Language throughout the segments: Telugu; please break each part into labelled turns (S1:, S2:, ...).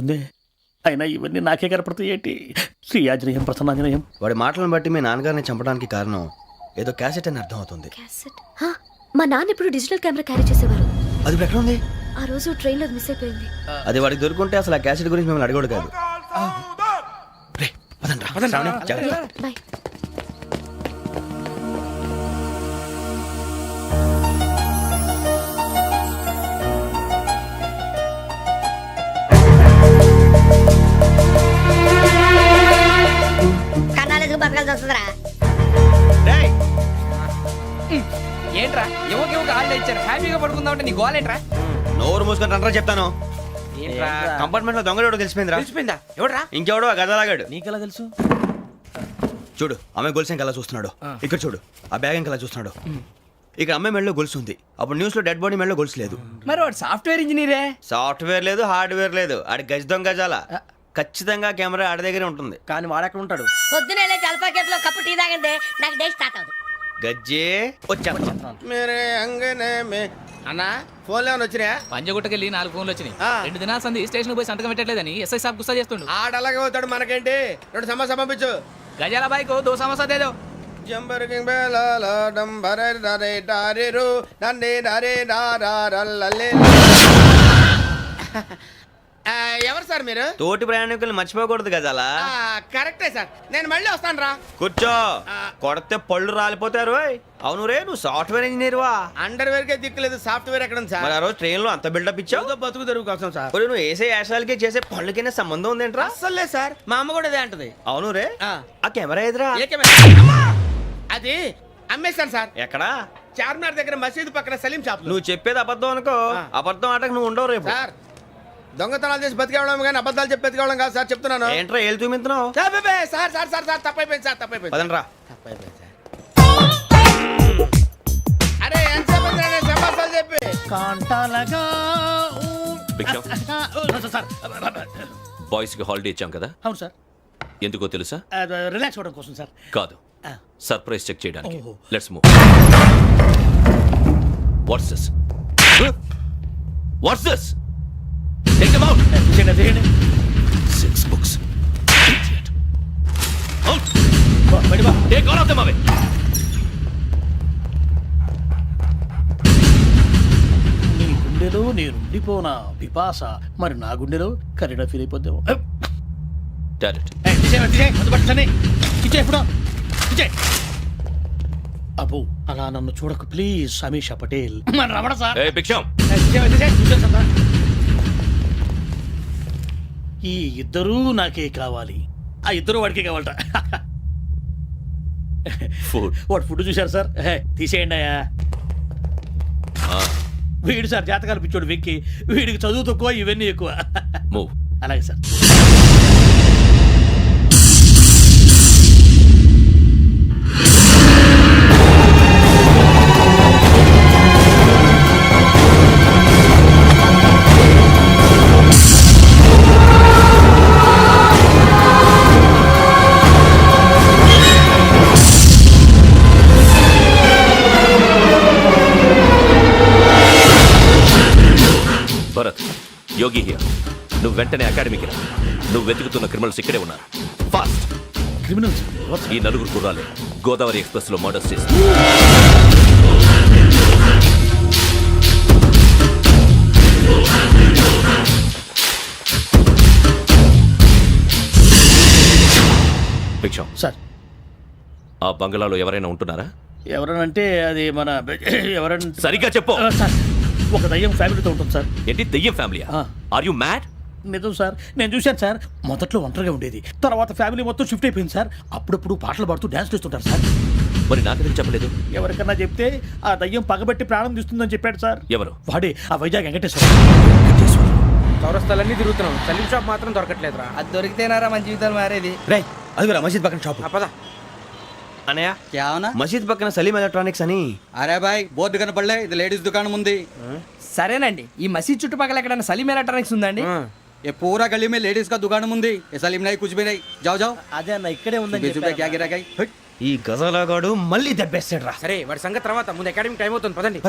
S1: ఉంది. అయినా ఇవన్నీ నాకే కనపడతాయి ఏంటి? శ్రీ ఆంజనేయం ప్రసన్నాంజనేయం.
S2: వాడి మాటలను బట్టి మీ నాన్నగారిని చంపడానికి కారణం ఏదో క్యాసెట్ అని అర్థం అవుతుంది.
S3: క్యాసెట్? మా నాన్న ఇప్పుడు డిజిటల్ కెమెరా క్యారీ చేసేవారు.
S2: అది ఇప్పుడు ఎక్కడ ఉంది?
S3: ఆ రోజు ట్రైన్ లో మిస్ అయిపోయింది.
S2: అది వాడికి దొరుకుంటే అసలు ఆ క్యాసెట్ గురించి మిమ్మల్ని అడగడు కాదు. రేయ్, పదండ్రా. శ్రావణి, జాగ్రత్త.
S3: బాయ్.
S4: కన్నాలకు బతకాల్సి వస్తుందిరా.
S2: రేయ్,
S5: ఏంట్రా ఎవరికి హాలిడే ఇచ్చారు, హ్యాపీగా పడుకుందాం అంటే నీ గోలేంట్రా?
S2: నోరు మూసుకొని రండ్రా చెప్తాను.
S5: ఏంట్రా
S2: కంపార్ట్మెంట్ లో దొంగడు తెలిసిపోయిందిరా.
S5: తెలిసిపోయిందా? ఎవడ్రా?
S2: ఇంకెవడో ఆ గదలాగాడు.
S1: నీకెలా తెలుసు?
S2: చూడు, ఆమె గొలుసు ఇంకలా చూస్తున్నాడు. ఇక్కడ చూడు, ఆ బ్యాగ్ ఇంకలా చూస్తున్నాడు. ఇక్కడ అమ్మాయి మెడలో గొలుసు ఉంది. అప్పుడు న్యూస్ లో డెడ్ బాడీ మెడలో గొలుసు లేదు.
S5: మరి వాడు సాఫ్ట్వేర్ ఇంజనీరే.
S2: సాఫ్ట్వేర్ లేదు, హార్డ్వేర్ లేదు. ఆడి గజ దొంగ జాల. ఖచ్చితంగా కెమెరా ఆడి దగ్గరే ఉంటుంది.
S1: కానీ వాడెక్కడ ఉంటాడు?
S4: పొద్దునే జలపా కేఫ్లో కప్పు టీ తాగండి, నాకు డే స్టార్ట్ అవుతుంది.
S2: గజ్జే వచ్చా.
S6: మేరే అంగనే మే అన్నా ఫోన్లో వచ్చినా
S7: పంజగుట్టకెళ్ళి 4 ఫోన్లు వచ్చినాయి. 2 దినాల సంది స్టేషన్ పోయి సంతకం పెట్టలేదని ఎస్ఐ సాబ్ గుస్తా చేస్తుండు.
S6: ఆడలాగే పోతాడు, మనకేంటి? 2 సమస్య పంపించు.
S7: గజాల బైక్ 2 సమస్య దేదో.
S6: జంబరకింగ్ బేలాల డంబరే డరే డారిరు నన్నే డరే డారల్లలే. ఎవరు సార్ మీరు?
S2: తోటి ప్రయాణికుల్ని మర్చిపోకూడదు గజాల.
S6: కరెక్టే సార్, నేను మళ్ళీ వస్తాను రా.
S2: కూర్చో, కొడితే పళ్ళు రాలిపోతారు. అవును రే, నువ్వు సాఫ్ట్వేర్ ఇంజనీర్ వా?
S6: అండర్వేర్ కే దిక్కులేదు, సాఫ్ట్వేర్ ఎక్కడ ఉంది సార్?
S2: మరి ఆ రోజు ట్రైన్ లో అంత బిల్డప్ ఇచ్చావు.
S6: బతుకు తెరుగు కోసం సార్.
S2: మరి నువ్వు వేసే యాశాలకి చేసే పళ్ళకైనా సంబంధం ఉందేంట్రా?
S6: అస్సలే సార్, మా అమ్మ కూడా అదే అంటది.
S2: అవును రే,
S6: ఆ.
S2: ఆ కెమెరా ఎదురా?
S6: ఏ కెమెరా? అమ్మా! అది అమ్మేశాను సార్.
S2: ఎక్కడా?
S6: చార్మినార్ దగ్గర మసీదు పక్కన సలీం షాప్.
S2: నువ్వు చెప్పేది అబద్ధం అనుకో. అబద్ధం ఆటకు నువ్వు ఉండవు రేపు.
S6: సార్, దొంగతనాలు చేసి బతికేవడం కానీ అబద్ధాలు చెప్పి బతికేవడం కాదు సార్, చెప్తున్నాను.
S2: ఏంట్రా ఏళ్ళు చూపించినావు?
S6: Sir sir sir sir sir తప్పైపోయింది సార్, తప్పైపోయింది.
S2: పదండ్రా.
S6: తప్పైపోయింది సార్. అరే ఎంతసేపు సమాసాలు చెప్పి
S1: కాంటాలగా
S8: బాయ్స్ కి హాలిడే ఇచ్చాం కదా,
S1: అవును సార్.
S8: ఎందుకో తెలుసా?
S1: రిలాక్స్ అవ్వడం కోసం సార్.
S8: కాదు, సర్ప్రైజ్ చెక్ చేయడానికి.
S1: ఓహో.
S8: Let's move. What's this? What's this? Take them out.
S1: తీయండి.
S8: 6 books. Idiot. Out.
S1: బయట బా.
S8: Take all of them away.
S1: నీ గుండెలో నేనుండిపోనా పిపాస, మరి నా గుండెలో కరీడా ఫీల్ అయిపోద్దేమో.
S8: Direct.
S1: అబ్బో, అలా నన్ను చూడకు ప్లీజ్. సమీషా పటేల్ మన రమణ సార్.
S8: Hey, Biksham.
S1: ఈ ఇద్దరూ నాకే కావాలి. ఆ ఇద్దరు వాడికే కావాలట.
S8: Food.
S1: వాడు ఫుడ్ చూశారు సార్. తీసేయండి అయ్యా. వీడు సార్ జాతకాలు పిచ్చోడు వెక్కి, వీడికి చదువు తక్కువ, ఇవన్నీ ఎక్కువ.
S8: Move.
S1: అలాగే సార్.
S8: Bharat, Yogi here. నువ్వు వెంటనే అకాడమీకి రా. నువ్వు వెతుకుతున్న క్రిమినల్స్ ఇక్కడే ఉన్నారు. ఫాస్ట్.
S1: క్రిమినల్స్?
S8: ఈ 4 కుర్రాలే గోదావరి ఎక్స్ప్రెస్ లో మర్డర్స్ చేసి. భిక్షం
S1: సార్,
S8: ఆ బంగ్లాలో ఎవరైనా ఉంటున్నారా?
S1: ఎవరనంటే అది మన ఎవరంటే
S8: సరిగ్గా చెప్పు.
S1: సార్, ఒక దయ్యం ఫ్యామిలీతో ఉంటుంది సార్.
S8: ఏంటి దెయ్యం ఫ్యామిలీ? Are you mad?
S1: నిజం సార్, నేను చూశాను సార్. మొదట్లో ఒంటరిగా ఉండేది, తర్వాత ఫ్యామిలీ మొత్తం షిఫ్ట్ అయిపోయింది సార్. అప్పుడప్పుడు పాటలు పాడుతూ డ్యాన్స్ చేస్తుంటారు సార్.
S8: మరి నాకెందుకు చెప్పలేదు?
S1: ఎవరికన్నా చెప్తే ఆ దయ్యం పగబెట్టి ప్రాణం తీస్తుందని చెప్పాడు సార్.
S8: ఎవరు?
S1: వాడే, ఆ వైజాగ్ వెంకటేశ్వర.
S5: చౌరస్తాలన్నీ తిరుగుతున్నాం, సలీం షాప్ మాత్రం దొరకట్లేదురా. అది దొరికితేనారా మన జీవితాలు మారేది.
S2: రే, అదిగురా మసీద్ పక్కన షాప్.
S5: పద.
S2: అనయ్య,
S9: क्या होना?
S2: మసీద్ పక్కన సలీం ఎలక్ట్రానిక్స్ అని.
S9: అరే బాయ్, బోర్డు కనపడలే, ఇది లేడీస్ దుకాణం ఉంది.
S5: సరేనండి, ఈ మసీద్ చుట్టుపక్కల ఎక్కడైనా సలీం ఎలక్ట్రానిక్స్ ఉందండి?
S9: ये पूरा गली में लेडीज का दुकान मुंदी, ये सलीम नहीं कुछ भी नहीं. जाओ जाओ.
S1: అదే అన్న ఇక్కడే ఉందని
S9: 20 रुपए क्या गिरा गई?
S2: ఈ గజాలగాడు మళ్ళీ దెబ్బేస్తాడు రా.
S5: సరే, వాడి సంగతి తర్వాత, ముందు అకాడమిక్ టైం అవుతుంది, పదండి.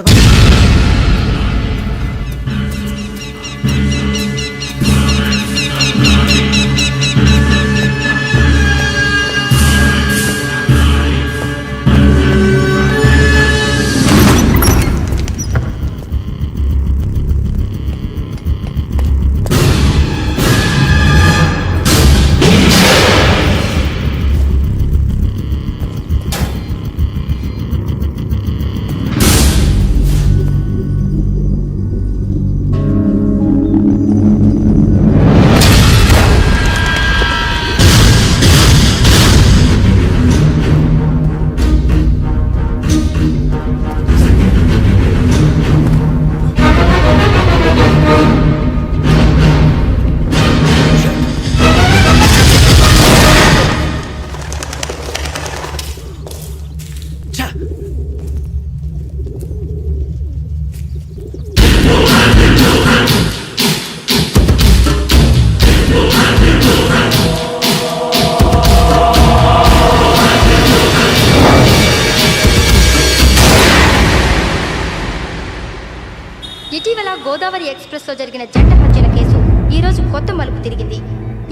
S10: గోదావరి ఎక్స్ప్రెస్లో జరిగిన జంట హత్యల కేసు ఈ రోజు కొత్త మలుపు తిరిగింది.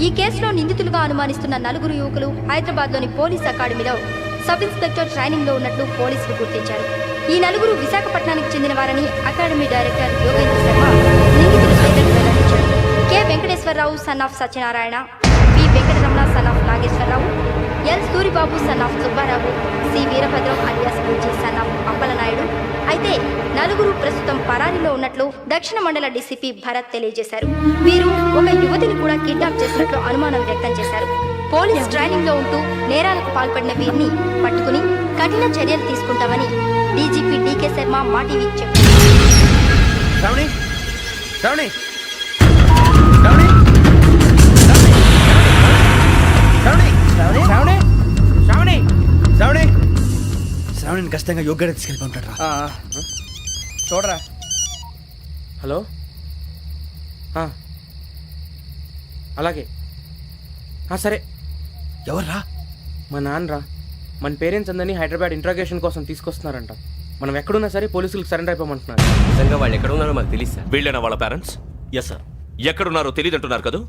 S10: ఈ కేసులో నిందితులుగా అనుమానిస్తున్న 4 యువకులు హైదరాబాద్లోని పోలీస్ అకాడమీలో సబ్ ఇన్స్పెక్టర్ ట్రైనింగ్లో ఉన్నట్లు పోలీసులు గుర్తించారు. ఈ 4 విశాఖపట్నానికి చెందిన వారని అకాడమీ డైరెక్టర్ యోగేంద్ర శర్మ నిందితుల పేర్లను వెల్లడించారు. K Venkateswararao son of Satyanarayana, P Venkataramana son of Nageswararao, L Suribabu son of Subbarao, C Veerabhadram alias Bujji son of Appalanaidu. అయితే 4 ప్రస్తుతం పరారీలో ఉన్నట్లు దక్షిణ మండల డీసీపీ భరత్ తెలియజేశారు. వీరు ఒక యువతిని కూడా కిడ్నాప్ చేసినట్లు అనుమానం వ్యక్తం చేశారు. పోలీస్ ట్రైనింగ్ లో ఉంటూ నేరాలకు పాల్పడిన వీరిని పట్టుకుని కఠిన చర్యలు తీసుకుంటామని డీజీపీ డీకే శర్మ మా టీవీకి చెప్పారు.
S2: శ్రావణి శ్రావణి శ్రావణి శ్రావణి
S5: శ్రావణి శ్రావణి
S2: శ్రావణి శ్రావణిని ఖచ్చితంగా యోగ్యత తీసుకెళ్ళి ఉంటాడు రా.
S5: చూడరా. హలో, అలాగే సరే.
S2: ఎవర్రా?
S5: మా నాన్నరా. మన పేరెంట్స్ అందరినీ హైదరాబాద్ ఇంట్రాగేషన్ కోసం తీసుకొస్తున్నారంట. మనం ఎక్కడున్నా సరే పోలీసులకు సరెండర్ అయిపోమంటున్నారు.
S9: నిజంగా వాళ్ళు ఎక్కడ ఉన్నారో మాకు తెలియదు సార్.
S8: వీళ్ళైన వాళ్ళ పేరెంట్స్?
S9: Yes sir.
S8: ఎక్కడున్నారో తెలియదంటున్నారు కదా.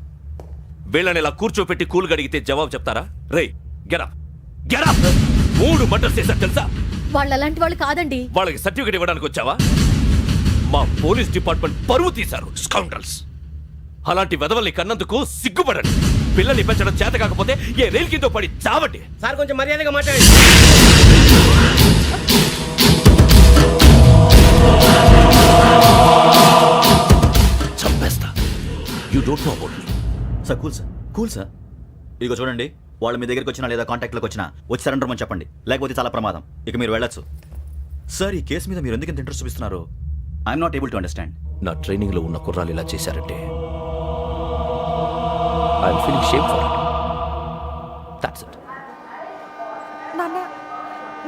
S8: వీళ్ళని ఇలా కూర్చోపెట్టి కూల్ గడిగితే జవాబు చెప్తారా? రేయ్ గెటప్ గెటప్. 3 మర్డర్స్ చేశారు తెలుసా?
S3: వాళ్ళు అలాంటి వాళ్ళు కాదండి.
S8: వాళ్ళకి సర్టిఫికేట్ ఇవ్వడానికి వచ్చావా? మా పోలీస్ డిపార్ట్మెంట్ పరువు తీశారు స్కౌండ్రల్స్. అలాంటి వెధవల్ని కన్నందుకు సిగ్గుపడండి. పిల్లల్ని పెంచడం చేత కాకపోతే ఏ రైలు కింద పడి చావండి.
S6: సార్ కొంచెం మర్యాదగా మాట్లాడండి.
S8: చంపేస్తా. You don't know about me.
S11: Sir cool sir. ఇదిగో చూడండి, వాళ్ళు మీ దగ్గరికి వచ్చినా లేదా కాంటాక్ట్లోకి వచ్చినా వచ్చి సరెండర్ అని చెప్పండి, లేకపోతే చాలా ప్రమాదం. ఇక మీరు వెళ్ళొచ్చు. సార్, ఈ కేసు మీద మీరు ఎందుకు ఇంత ఇంట్రెస్ట్ చూపిస్తున్నారు? I'm not able to understand.
S8: నా ట్రైనింగ్ లో ఉన్న కుర్రాలు ఇలా చేశారంటే I'm feeling shame for it. That's it.
S10: నాన్న,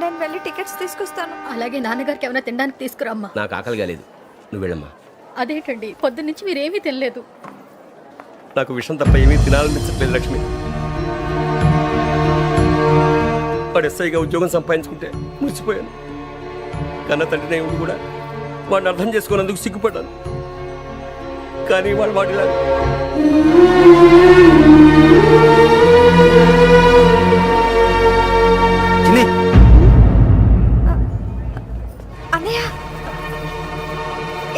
S10: నేను వెళ్ళి టికెట్స్ తీసుకొస్తాను.
S3: అలాగే నాన్నగారికి ఏమైనా తినడానికి తీసుకురమ్మా.
S9: నాకు ఆకలి కాలేదు, నువ్వు వెళ్ళమ్మా.
S3: అదేంటండి పొద్దున్నుంచి మీరేమీ తినలేదు.
S9: నాకు విషయం తప్ప ఏమీ తినాలనిపించట్లేదు లక్ష్మి. వాడు ఎస్ఐగా ఉద్యోగం సంపాదించుకుంటే మురిసిపోయాను. కన్న తండ్రినే ఉండి కూడా వాడిని అర్థం చేసుకున్నందుకు సిగ్గుపడ్డాను. కానీ వాడు వాడిలా
S10: అన్నయ్య,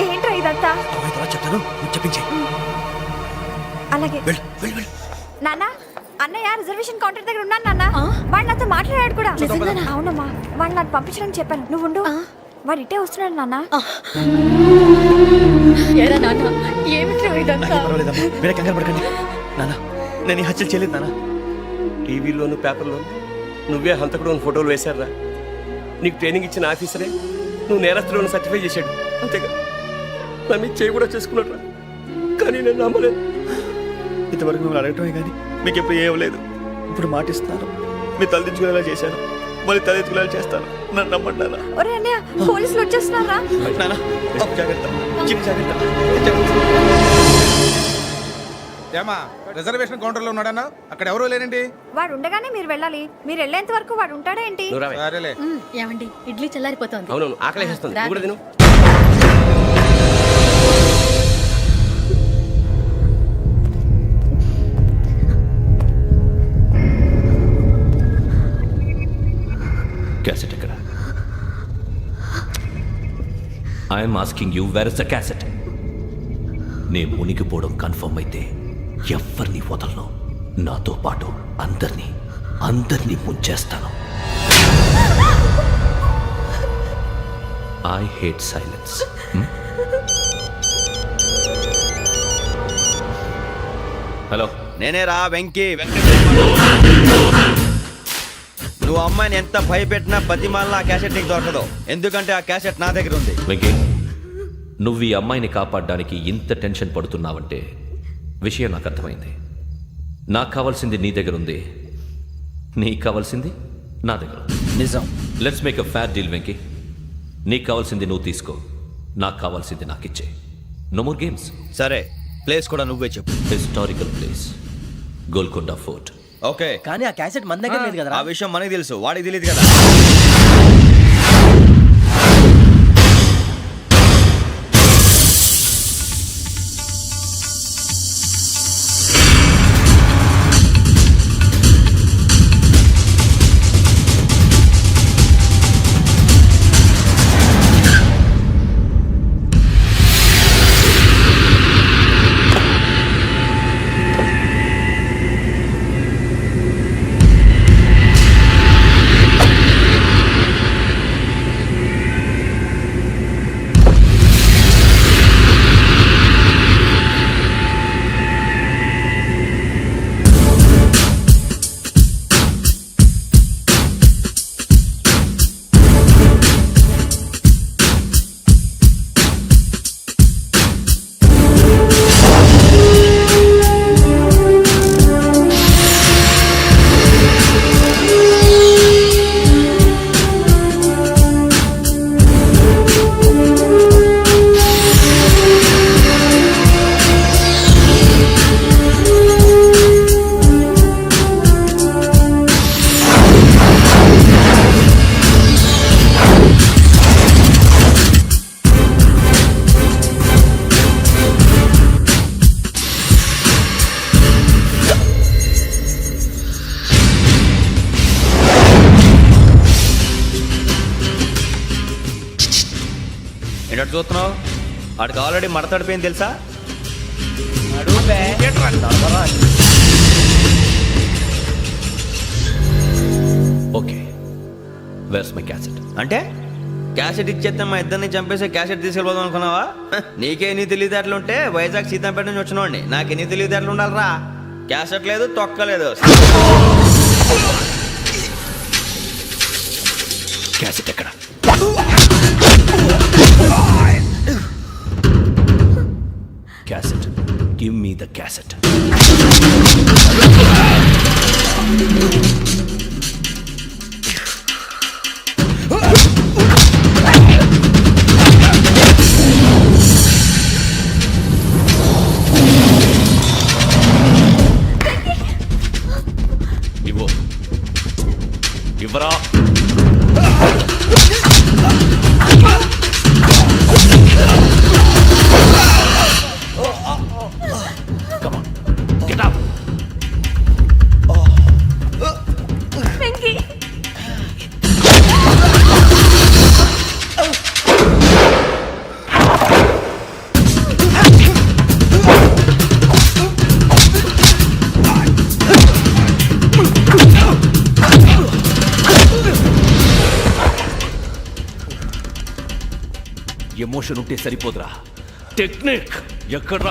S10: ఏంట్రా ఇదంతా?
S2: చెప్తాను, చెప్పించే.
S10: అలాగే నాన్న, అన్నయ్య రిజర్వేషన్ కౌంటర్ దగ్గర ఉన్నాను నాన్న. వాడు నాతో మాట్లాడాడు కూడా. అవునమ్మా, వాడు నాకు పంపించడానికి చెప్పాను. నువ్వు ఉండు, వాడు ఇట్టే వస్తున్నాడు నాన్న.
S3: ఏరా నాన్న, ఏమిట్రా ఇదంతా?
S2: పర్వాలేదమ్మా, మీరే కంగారు పడకండి. నాన్న, నేను ఈ హత్యలు చేయలేదు నాన్న.
S9: టీవీలోను పేపర్లోను నువ్వే హంతకుడు ఫోటోలు వేశారా? నీకు ట్రైనింగ్ ఇచ్చిన ఆఫీసరే నువ్వు నేరస్తులను సర్టిఫై చేశాడు. అంతేగా నా మీద చేయి కూడా చేసుకున్నాడు. కానీ నేను నమ్మలేదు.
S2: ఇంతవరకు మిమ్మల్ని అడగటమే కానీ మీకు ఎప్పుడు ఏమలేదు. ఇప్పుడు మాటిస్తున్నాను, మీ తలదించుకునేలా చేశాను, మళ్ళీ తలెత్తుకునేలా చేస్తాను. నన్ను నమ్మండి నాన్న.
S10: ఒరే అన్నయ్య, పోలీసులు వచ్చేస్తున్నారా?
S2: నాన్న, జాగ్రత్త, చిన్న జాగ్రత్త.
S6: ఏమా రిజర్వేషన్ కౌంటర్ లో ఉన్నాడన్నా? అక్కడ ఎవరూ లేనండి.
S10: వాడు ఉండగానే మీరు వెళ్ళాలి. మీరు వెళ్ళేంత వరకు వాడు ఉంటాడా ఏంటి?
S6: సరేలే.
S3: ఏమండి, ఇడ్లీ చల్లారిపోతోంది.
S9: అవును, ఆకలి వేస్తుంది. నువ్వు కూడా తిను.
S8: క్యాసెట్ ఎక్కడ? I'm asking you, where is the cassette? నే మునిగిపోవడం కన్ఫర్మ్ అయితే ఎవరిని వదలను. నాతో పాటు అందరినీ ముంచేస్తాను. I hate silence. హలో,
S2: నేనే రా వెంకీ. నువ్వు అమ్మాయిని ఎంత భయపెట్టినా బతిమాలినా ఆ క్యాసెట్ నీకు దొరకదు. ఎందుకంటే ఆ క్యాసెట్ నా దగ్గర ఉంది.
S8: వెంకీ, నువ్వు ఈ అమ్మాయిని కాపాడడానికి ఇంత టెన్షన్ పడుతున్నావంటే విషయం నాకు అర్థమైంది. నాకు కావాల్సింది నీ దగ్గర ఉంది, నీకు కావాల్సింది నా దగ్గర ఉంది.
S2: నిజం.
S8: Let's make a fair deal Venky. నీకు కావాల్సింది నువ్వు తీసుకో, నాకు కావాల్సింది నాకు ఇచ్చే. No more games.
S2: సరే, ప్లేస్ కూడా నువ్వే చెప్పు.
S8: Historical place, Golconda fort.
S2: Okay,
S5: కానీ ఆ క్యాసెట్ మన దగ్గర లేదు కదా.
S2: ఆ విషయం మనకి తెలుసు, వాడికి తెలియదు కదా. చూస్తున్నావు? వాడికి ఆల్రెడీ మడతడిపోయింది తెలుసా?
S8: Okay, where's my cassette?
S2: అంటే క్యాసెట్ ఇచ్చేస్తే మా ఇద్దరిని చంపేసి క్యాసెట్ తీసుకెళ్ళిపోదాం అనుకున్నావా? నీకే ఎన్ని తెలివితేటలు ఉంటే వైజాగ్ సీతంపేట నుంచి వచ్చినోడిని నాకు ఎన్ని తెలివితేటలు ఉండాలిరా? క్యాసెట్ లేదు, తొక్కలేదు.
S8: క్యాసెట్ ఎక్కడ? Cassette, give me the cassette. ఇవ్వు, ఇవ్వరా. Come on, get up. Emotion ఉంటే సరిపోదురా, టెక్నిక్ ఎక్కడ?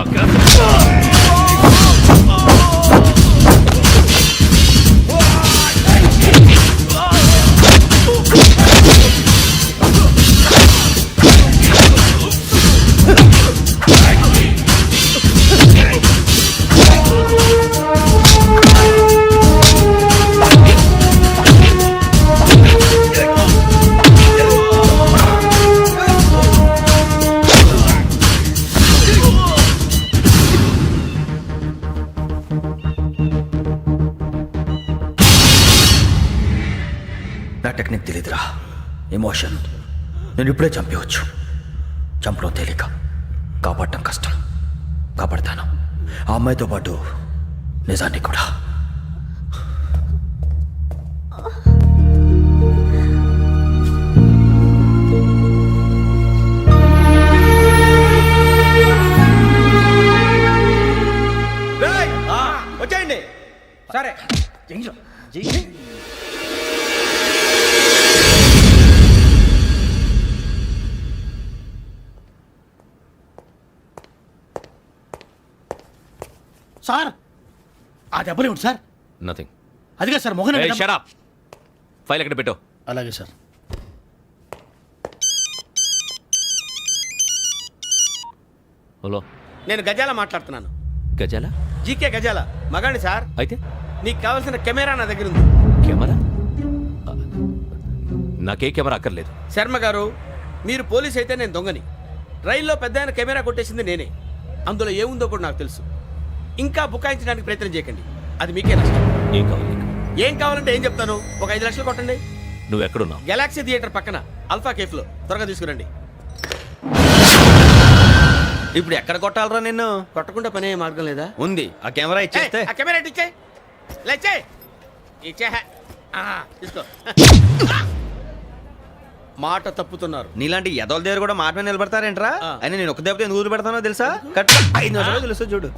S2: నా టెక్నిక్ తెలీదురా, ఎమోషన్. నేను ఇప్పుడే చంపేవచ్చు. చంపడం తేలిక, కాపాడటం కష్టం. కాపాడతాను ఆ అమ్మాయితో పాటు నిజాన్ని కూడా.
S6: వచ్చేయండి.
S1: సరే సార్, ఆ దెబ్బలేమిటి సార్?
S8: నథింగ్.
S1: అదిగా సార్ మొహన్
S8: షట్ అప్. ఫైల్ ఎక్కడ పెట్టు?
S1: అలాగే సార్.
S8: హలో,
S6: నేను గజాల మాట్లాడుతున్నాను.
S8: గజాల?
S6: జీకే గజాల మగాండి సార్.
S8: అయితే
S6: నీకు కావాల్సిన కెమెరా నా దగ్గర ఉంది.
S8: కెమెరా? నాకే కెమెరా అక్కర్లేదు.
S6: శర్మ గారు, మీరు పోలీస్ అయితే నేను దొంగని. రైల్లో పెద్ద ఆయన కెమెరా కొట్టేసింది నేనే. అందులో ఏముందో కూడా నాకు తెలుసు. ఇంకా బుకాయించడానికి ప్రయత్నం చేయకండి, అది మీకే నష్టం.
S8: ఏం కావాలి నీకు?
S6: ఏం కావాలంటే ఏం చెప్తాను. ఒక 5 లక్షలు కొట్టండి.
S8: నువ్వు ఎక్కడున్నావు?
S6: గెలాక్సీ థియేటర్ పక్కన అల్ఫా కేఫ్లో. త్వరగా తీసుకురండి.
S2: ఇప్పుడు ఎక్కడ కొట్టాలరా నిన్ను?
S6: కొట్టకుండా పనే మార్గం లేదా?
S2: ఉంది, ఆ కెమెరా ఇచ్చేస్తే.
S6: ఆ కెమెరా ఇచ్చే లేచే ఇచ్చే తీసుకో. మాట తప్పుతున్నారు.
S2: నీలాంటి ఎదల దగ్గర కూడా మాట మీద నిలబడతారేంట్రా? అయినా నేను ఒక దెబ్బతో ఎందుకు పెడతానో తెలుసా? కట్ 5 నిమిషాలు తెలుసు చూడు.